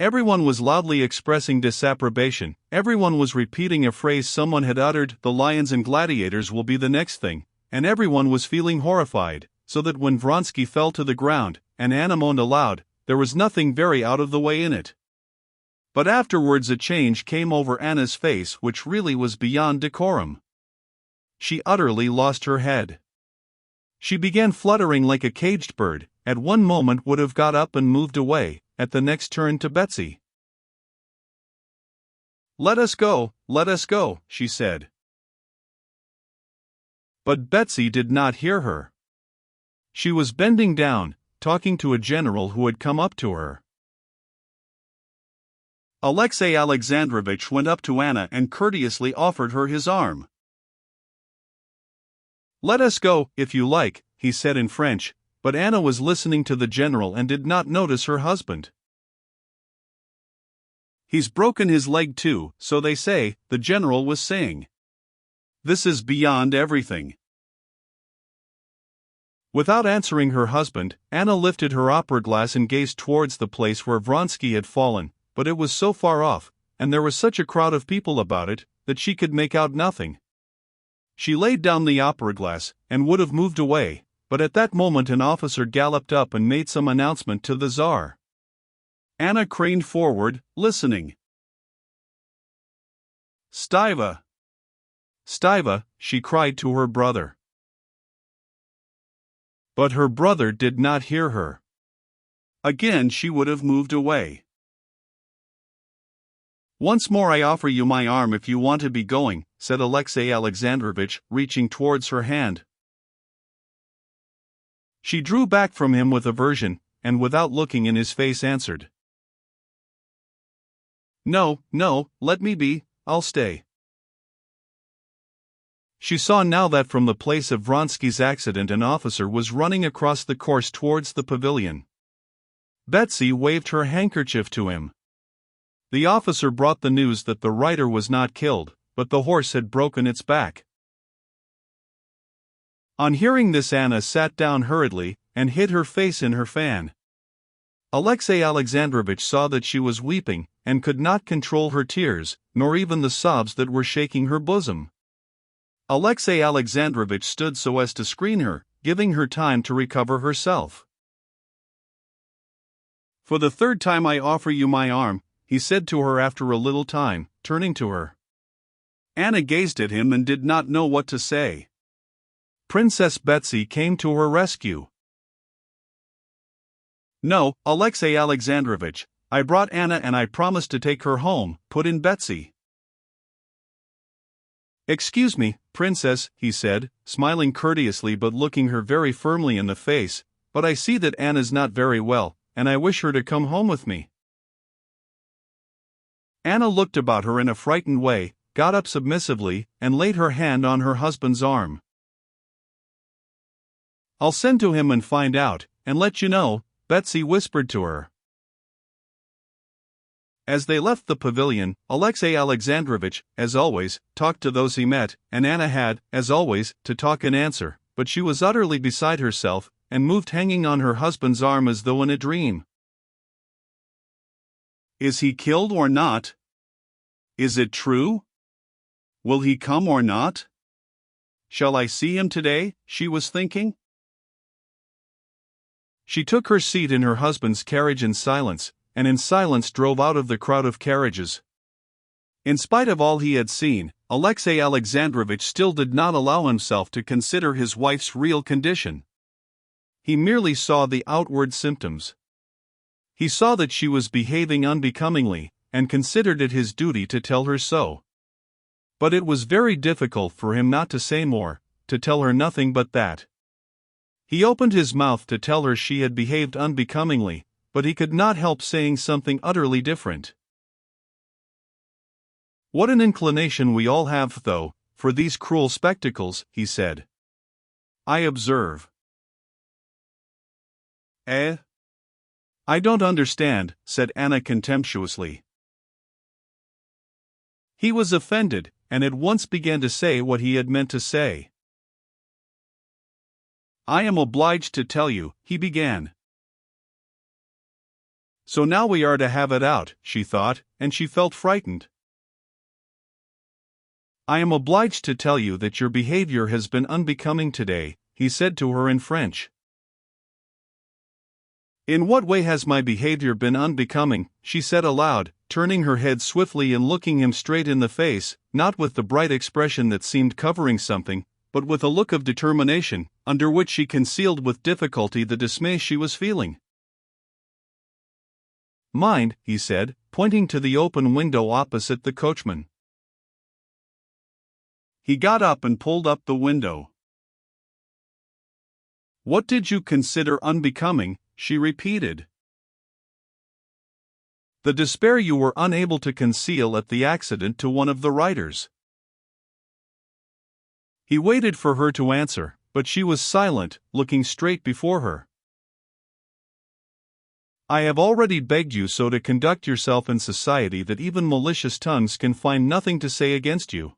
Everyone was loudly expressing disapprobation, everyone was repeating a phrase someone had uttered, "The lions and gladiators will be the next thing," and everyone was feeling horrified, so that when Vronsky fell to the ground, and Anna moaned aloud, there was nothing very out of the way in it. But afterwards a change came over Anna's face which really was beyond decorum. She utterly lost her head. She began fluttering like a caged bird, at one moment would have got up and moved away, at the next turned to Betsy. Let us go," she said. But Betsy did not hear her. She was bending down, talking to a general who had come up to her. Alexey Alexandrovitch went up to Anna and courteously offered her his arm. "Let us go, if you like," he said in French, but Anna was listening to the general and did not notice her husband. "He's broken his leg too, so they say," the general was saying. "This is beyond everything." Without answering her husband, Anna lifted her opera glass and gazed towards the place where Vronsky had fallen, but it was so far off, and there was such a crowd of people about it, that she could make out nothing. She laid down the opera glass, and would have moved away, but at that moment an officer galloped up and made some announcement to the Tsar. Anna craned forward, listening. "Stiva! Stiva!" she cried to her brother. But her brother did not hear her. Again she would have moved away. "Once more I offer you my arm if you want to be going," said Alexey Alexandrovitch, reaching towards her hand. She drew back from him with aversion, and without looking in his face answered, "No, no, let me be, I'll stay." She saw now that from the place of Vronsky's accident an officer was running across the course towards the pavilion. Betsy waved her handkerchief to him. The officer brought the news that the rider was not killed, but the horse had broken its back. On hearing this Anna sat down hurriedly, and hid her face in her fan. Alexey Alexandrovitch saw that she was weeping, and could not control her tears, nor even the sobs that were shaking her bosom. Alexey Alexandrovitch stood so as to screen her, giving her time to recover herself. "For the third time I offer you my arm," he said to her after a little time, turning to her. Anna gazed at him and did not know what to say. Princess Betsy came to her rescue. "No, Alexey Alexandrovitch, I brought Anna and I promised to take her home," put in Betsy. "Excuse me, Princess," he said, smiling courteously but looking her very firmly in the face, "but I see that Anna's not very well, and I wish her to come home with me." Anna looked about her in a frightened way, got up submissively, and laid her hand on her husband's arm. "I'll send to him and find out, and let you know," Betsy whispered to her. As they left the pavilion, Alexey Alexandrovitch, as always, talked to those he met, and Anna had, as always, to talk and answer, but she was utterly beside herself, and moved hanging on her husband's arm as though in a dream. "Is he killed or not? Is it true? Will he come or not? Shall I see him today?" she was thinking. She took her seat in her husband's carriage in silence, and in silence drove out of the crowd of carriages. In spite of all he had seen, Alexey Alexandrovitch still did not allow himself to consider his wife's real condition. He merely saw the outward symptoms. He saw that she was behaving unbecomingly, and considered it his duty to tell her so. But it was very difficult for him not to say more, to tell her nothing but that. He opened his mouth to tell her she had behaved unbecomingly, but he could not help saying something utterly different. "What an inclination we all have, though, for these cruel spectacles," he said. "I observe." "Eh? I don't understand," said Anna contemptuously. He was offended, and at once began to say what he had meant to say. "I am obliged to tell you," he began. So now we are to have it out, she thought, and she felt frightened. I am obliged to tell you that your behavior has been unbecoming today, he said to her in French. In what way has my behavior been unbecoming? She said aloud, turning her head swiftly and looking him straight in the face, not with the bright expression that seemed covering something, but with a look of determination, under which she concealed with difficulty the dismay she was feeling. Mind, he said, pointing to the open window opposite the coachman. He got up and pulled up the window. What did you consider unbecoming? She repeated. The despair you were unable to conceal at the accident to one of the riders. He waited for her to answer, but she was silent, looking straight before her. I have already begged you so to conduct yourself in society that even malicious tongues can find nothing to say against you.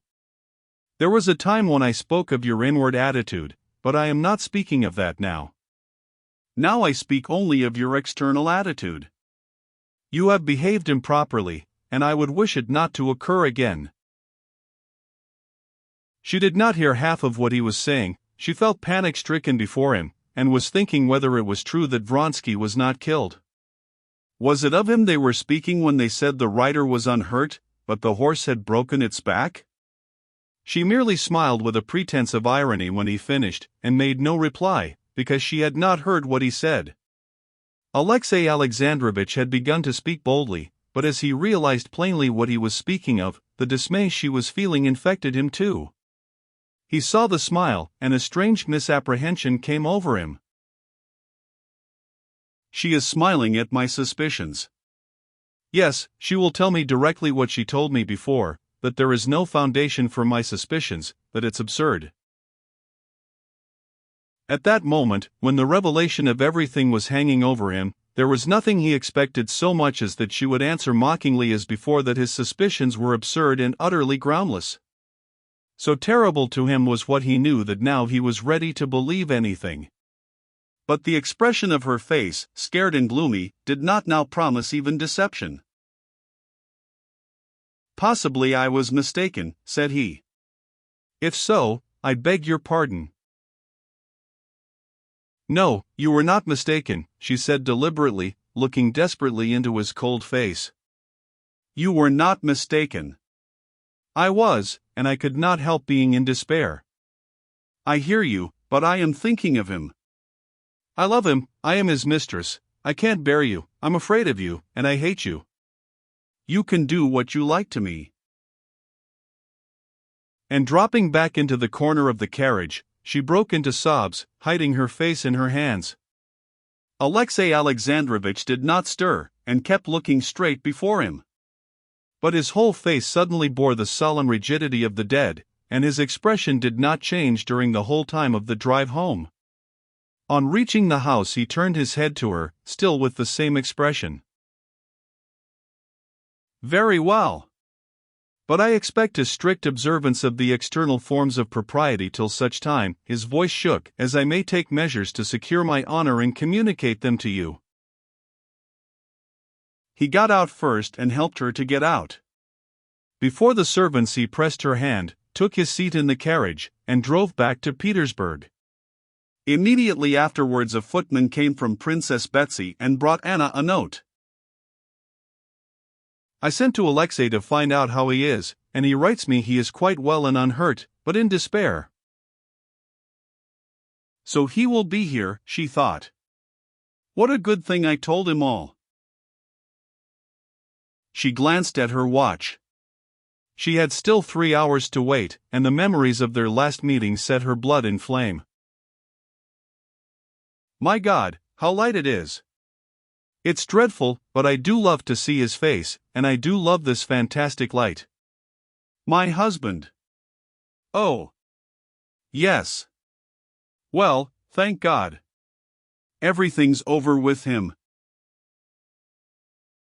There was a time when I spoke of your inward attitude, but I am not speaking of that now. Now I speak only of your external attitude. You have behaved improperly, and I would wish it not to occur again. She did not hear half of what he was saying. She felt panic-stricken before him, and was thinking whether it was true that Vronsky was not killed. Was it of him they were speaking when they said the rider was unhurt, but the horse had broken its back? She merely smiled with a pretense of irony when he finished, and made no reply, because she had not heard what he said. Alexey Alexandrovitch had begun to speak boldly, but as he realized plainly what he was speaking of, the dismay she was feeling infected him too. He saw the smile, and a strange misapprehension came over him. She is smiling at my suspicions. Yes, she will tell me directly what she told me before, that there is no foundation for my suspicions, that it's absurd. At that moment, when the revelation of everything was hanging over him, there was nothing he expected so much as that she would answer mockingly as before that his suspicions were absurd and utterly groundless. So terrible to him was what he knew that now he was ready to believe anything. But the expression of her face, scared and gloomy, did not now promise even deception. Possibly I was mistaken, said he. If so, I beg your pardon. No, you were not mistaken, she said deliberately, looking desperately into his cold face. You were not mistaken. I was, and I could not help being in despair. I hear you, but I am thinking of him. I love him, I am his mistress, I can't bear you, I'm afraid of you, and I hate you. You can do what you like to me. And dropping back into the corner of the carriage, she broke into sobs, hiding her face in her hands. Alexey Alexandrovitch did not stir, and kept looking straight before him. But his whole face suddenly bore the solemn rigidity of the dead, and his expression did not change during the whole time of the drive home. On reaching the house he turned his head to her, still with the same expression. Very well. But I expect a strict observance of the external forms of propriety till such time, his voice shook, as I may take measures to secure my honor and communicate them to you. He got out first and helped her to get out. Before the servants he pressed her hand, took his seat in the carriage, and drove back to Petersburg. Immediately afterwards a footman came from Princess Betsy and brought Anna a note. I sent to Alexey to find out how he is, and he writes me he is quite well and unhurt, but in despair. So he will be here, she thought. What a good thing I told him all. She glanced at her watch. She had still 3 hours to wait, and the memories of their last meeting set her blood in flame. My God, how light it is! It's dreadful, but I do love to see his face, and I do love this fantastic light. My husband. Oh. Yes. Well, thank God. Everything's over with him.